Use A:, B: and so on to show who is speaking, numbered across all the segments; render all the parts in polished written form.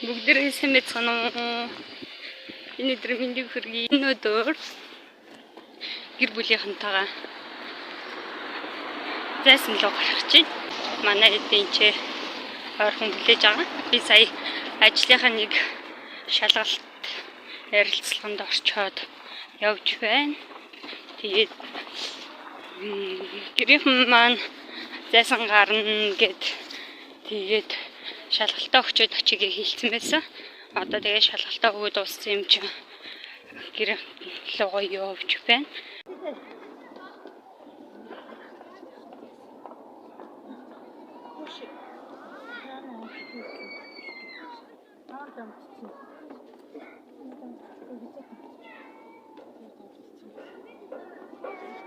A: Бүгдээрээ сэмэт санаа. Энэ өдөр мэндийг хүргэе. Энэ өдөр гэр бүлийнхэнтэйгээ зайсан руу гарах чинь. Манай эдэнчээ ойрхон хүлээж байгаа. Би сая ажлынхаа нэг шалгалт ярилцлаганд орчоод явж байна. Тэгээд гэрийнхэн маань зайсан гарна гэд тэгээд шалгалтаа өгчөөд очигээ хэлсэн байсан. Одоо тэгээд шалгалтаа өгөөд дууссан юм чинь гэр лугаа явж байна.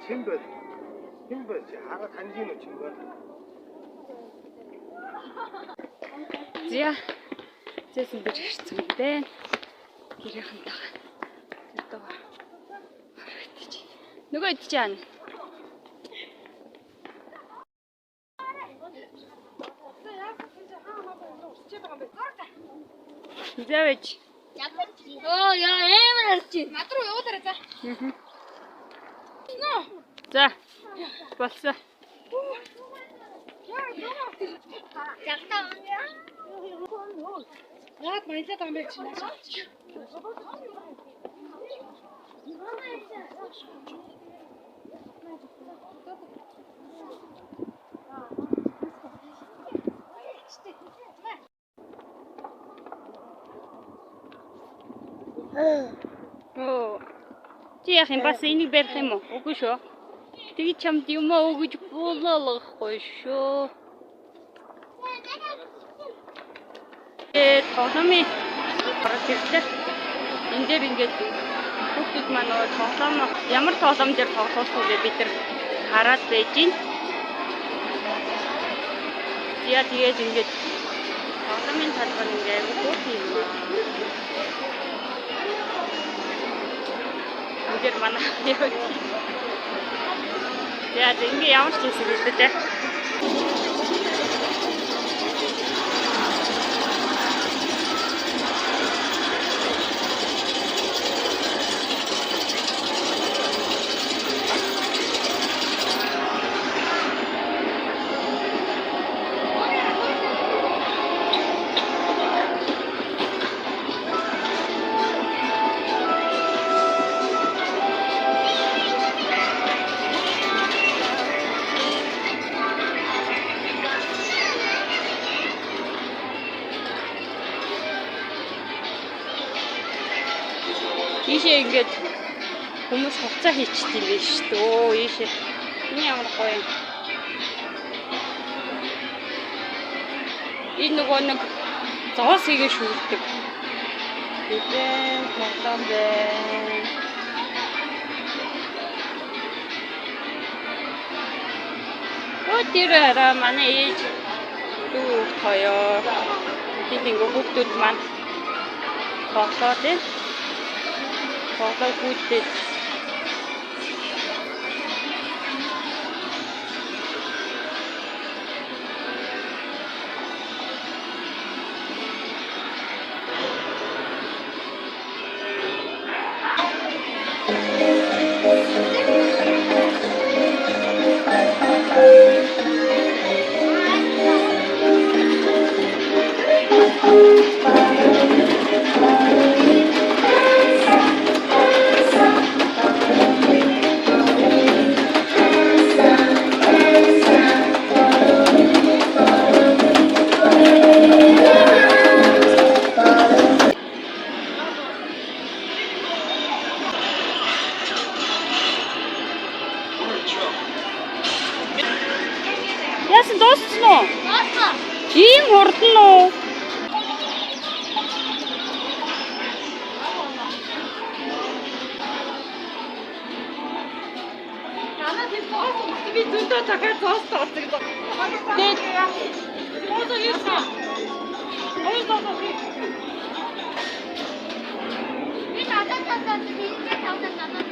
B: Чимбэл хараа таньжин үү чимбэл.
A: Зя зэсэн дээр ирсэн юм бэ. Гэрийнхэнтэйгээ тэр доо харагдаж. Нөгөө идчихээн. Зэвэж.
C: Оо яа эмэр арчи. Над руу явуулаарай за.
A: За. Болсон.
C: Яад маялаад байгаа юм бэ чи нааш.
A: Оо. Чи яах юм бас энийг барих юм уу? Үгүй шүү. Тэгээд чамд юм өгөж болоолохгүй шүү. Тоглоомын процесстэй энэ дээр ингээд хүүхдүүд маань тоглоом ямар тоглоом дээр тоглох вэ бид нар хараад байж гин. Яа тэгээд ингээд тоглоомын талбар ингээд бүх юм. Эдгээр манай яа. Яа ингэ ямар ч зүйл хэлдэг. Ийшээ ингээд хүмүүс хуцаа хийчихдээ юм биш үү? Өө ийшээ. Энэ ямар гоё юм. Энэ нөгөө нэг зоос хийгээ шүүрдэг. Тэгэн тоглоом байна. Тэр манай ээж дүү хоёроо тийм хүүхдүүд маань тоглоод байна. Тоглоод гүйдээд яасан дууссан уу?
C: Дууссан.
A: Ийм хурдан уу?
C: Танаа тийм дууссан. Би зөндөө дахиад дууссан.
A: Тэгээд
C: Дууссан юм аа. Ой дууссан. Би надад би тавтан.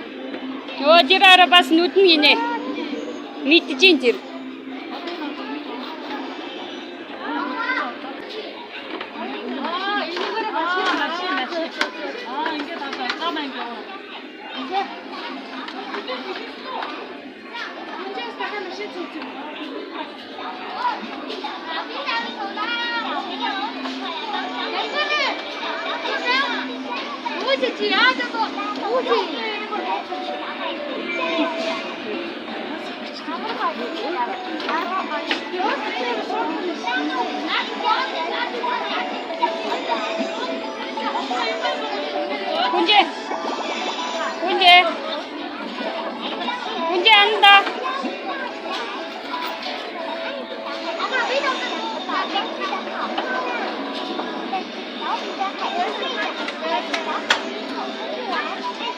A: ёо дираараа бас нүдэн гинэ. Мэдчихин тэр.
C: Аа, энэ
A: 문제 한다.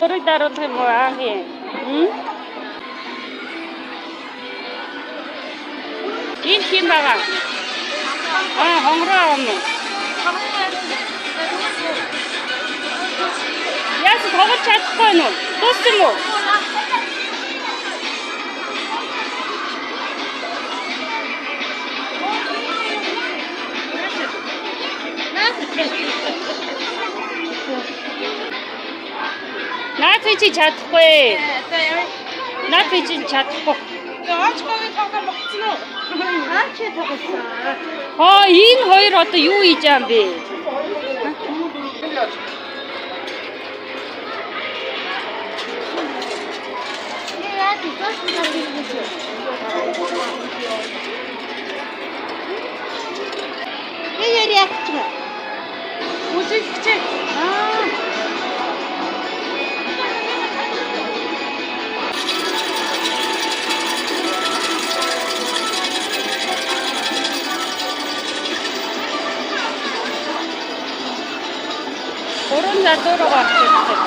A: Tôi đã thấy mùa ăn gì? Kín kim bà à? Không rõ không? Ya siz hozir chatib qo'ying. Do'stim u. 나트지 чадахгүй. 나트지 чадахгүй.
D: Очгогийн тоглоом багцсан уу? Хаач тоглосон.
A: Энэ хоёр одоо юу хийж байгаа юм бэ?
C: Яа яах вэ?
D: Үзэгч.
A: Гурван залуу руу гарч ирсэн.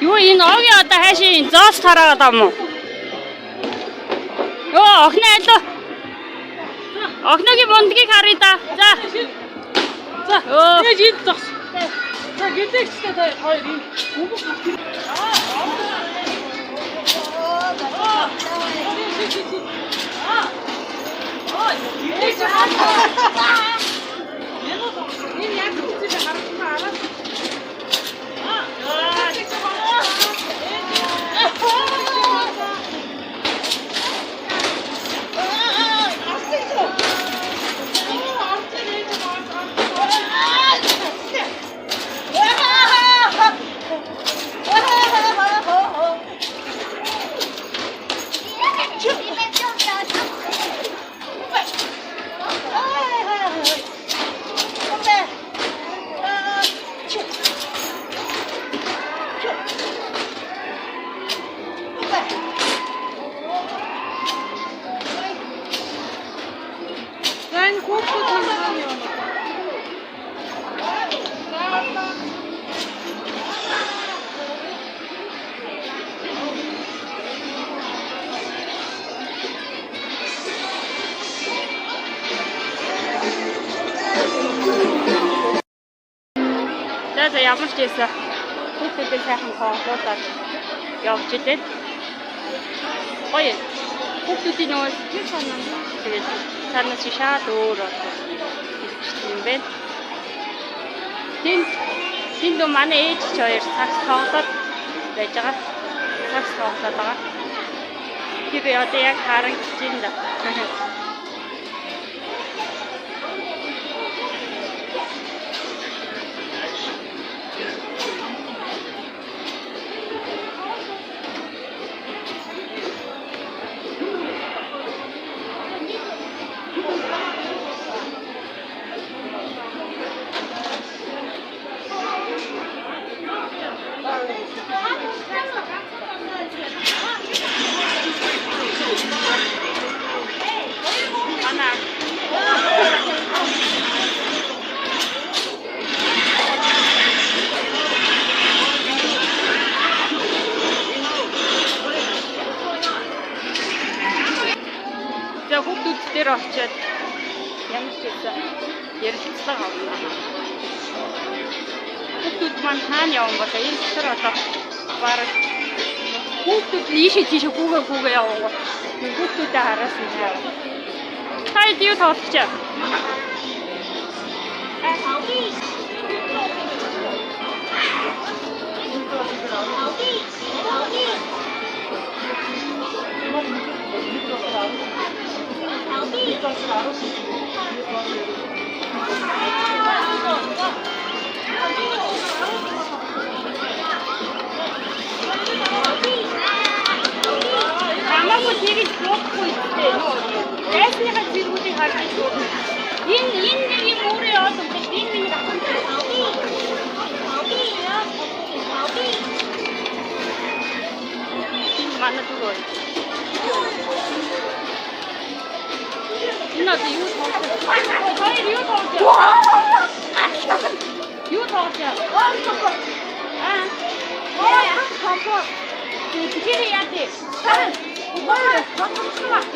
A: Юу энэ огийн одоо хаашийн зоос тараагаад байгаа юм уу? Йоо, охин айлуу. Охиногийн бундгийг харъя да. За.
D: Тэгэж ид зогс. За гэдэгчтэй та хоёр юм. Энэ яг үгүй харахгүй араа.
A: ямар ч байсан хүүхдүүдээ сайхан хооллуулаад явж илээ. Гоё. Хүүхдүүдийн нөгөө сэтгэл санаа тэгээд цаанаас шал өөр юм байна. Тэнд манай ээж ч хоёр цагс тоглоод байж байгаа. Цагс тоглоод байгаа. Тэр одоо яг харагдаж байна да. Хүүхдүүд дээр очиод ямар ч байсан ярилцлага авна. Хүүхдүүд маань хаана явсан бол энэ дотор одоо бараг хүүхдүүд ийшээ тийшээ гүүгээ яваа. Хүүхдүүдээ хараасан яа. Хайд юу тоглож? Амаагүй тэрийг болохгүй дээ. Ясныхаа зэргүүдийг харж байна. Энэ нэг юм өөрөө яваад байна. Энэ миний ахын. Манай дөрөв. Энэ одоо юу тоглож байна? Хоёр юу тоглож байна? Юу тоглож байна? Тэгэхээр яа дээ?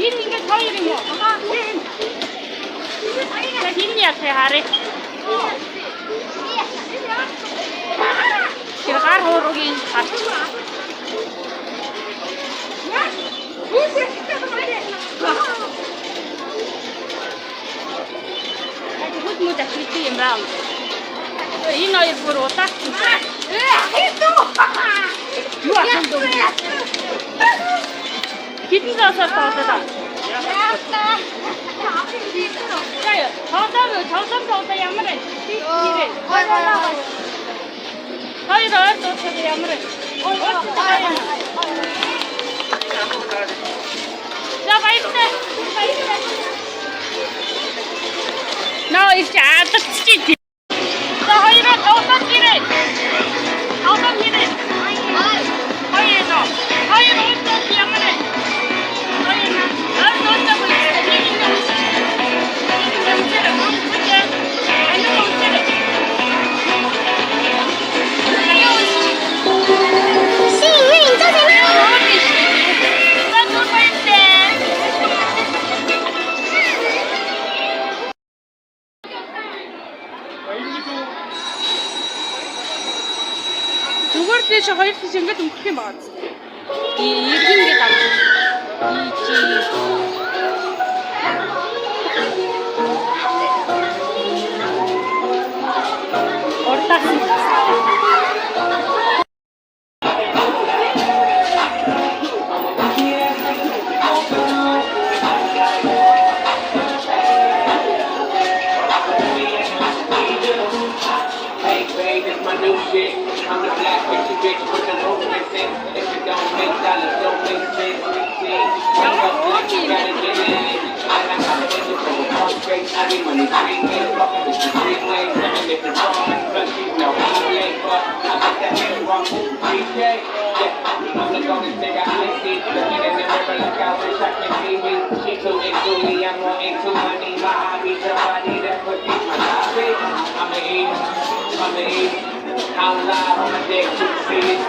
A: Энэ ингээд хоёр юм уу? Энэ яах вэ харъя? Тэр гар хууруугийн харч. Хөдөлмөд ахихгүй юм байна. Энэ хоёр бүр удаасан. Юу асан дөө? Хитэн заасаар тоглоо. Яа, тоглоо ямар вэ? Хоёр дуусах ямар вэ? За баярлалаа. Наа их адалцчих. За хоёроо тоглоод ирээ. Тоглоод ирээ. Хоёр дуусах ямар вэ? Зүгээр л чи хоёр тийш ингээд өнгөрөх юм байна. Иргэн гээд авчих. Ордасан.
E: I'm the black bitch with the whole thing. If it don't make dollars, don't make sense. I'm up like you gotta get in. And I gotta get it from one straight. I need money three ways, fucking with the three ways. 7 different forms, but you know he ain't. But I got that nigga wrong, DJ. Yeah, I'm the golden thing I see. Looking in the mirror like I wish I could see me. She too into me, I'm more into money. My hobby's a body that pussy's my hobby. I'ma eat. I'm live on the deck to see it.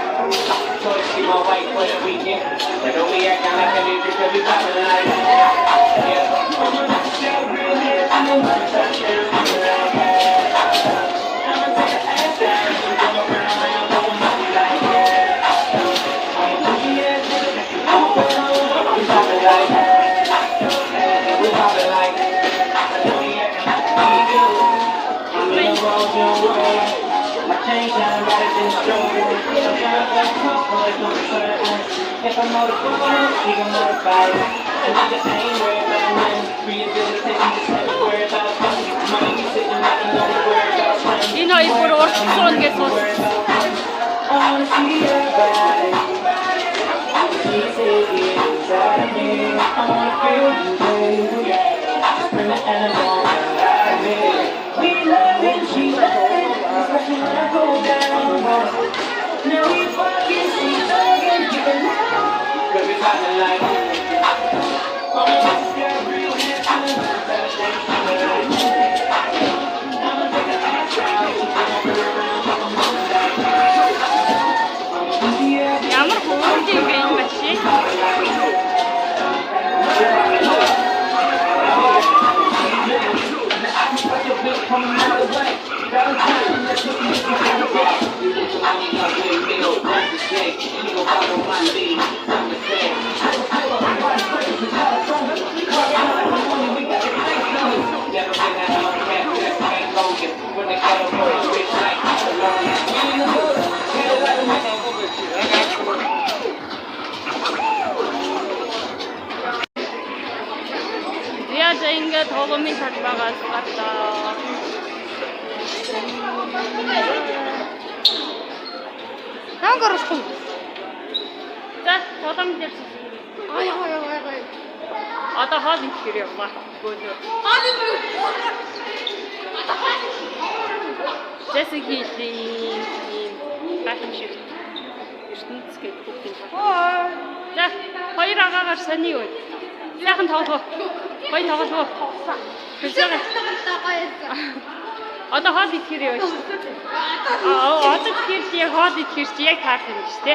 E: So to see my wife for the weekend. But don't be acting like a nigga because we poppin' like yeah. change, I gotta just show you. I'm trying to talk, but don't try to ask. If I'm motivated, she gon' modify it. And I just ain't worried about nothing. Rehabilitation, just ain't worried about money. Money be sitting out and don't worry about money.
A: Энэ хоёр бүр уртсан гэж
E: I wanna see your body. She said it inside of me. I wanna feel you, baby. Bring the animal alive, baby. We love it, she love it. Especially when I go down. Now we fucking see again, you can love. Cause we talking like oh, this girl real handsome. Better than she was. I'ma take a ass out.
A: ямар хөөрхөн юм бэ энэ машин? Яаж ингэж тоглоомын талбайгаас гарлаа. Намайг оруулахгүй. За, тоглоом дээр.
C: Ой.
A: Одоо хоол идэхээр явмаа. Бөөнөө. Жэсэг хийлийн гайхамшиг ертөнц гэдэг хүүхдийн тал. За, хоёр агаагаар сони юу? Яахан тоглох. Гоё тоглох. Одоо хоол идэхээр яваа шүү. Одоо тэгэхээр чи хоол идэхээр чи яг таарах юм шүү, тэ?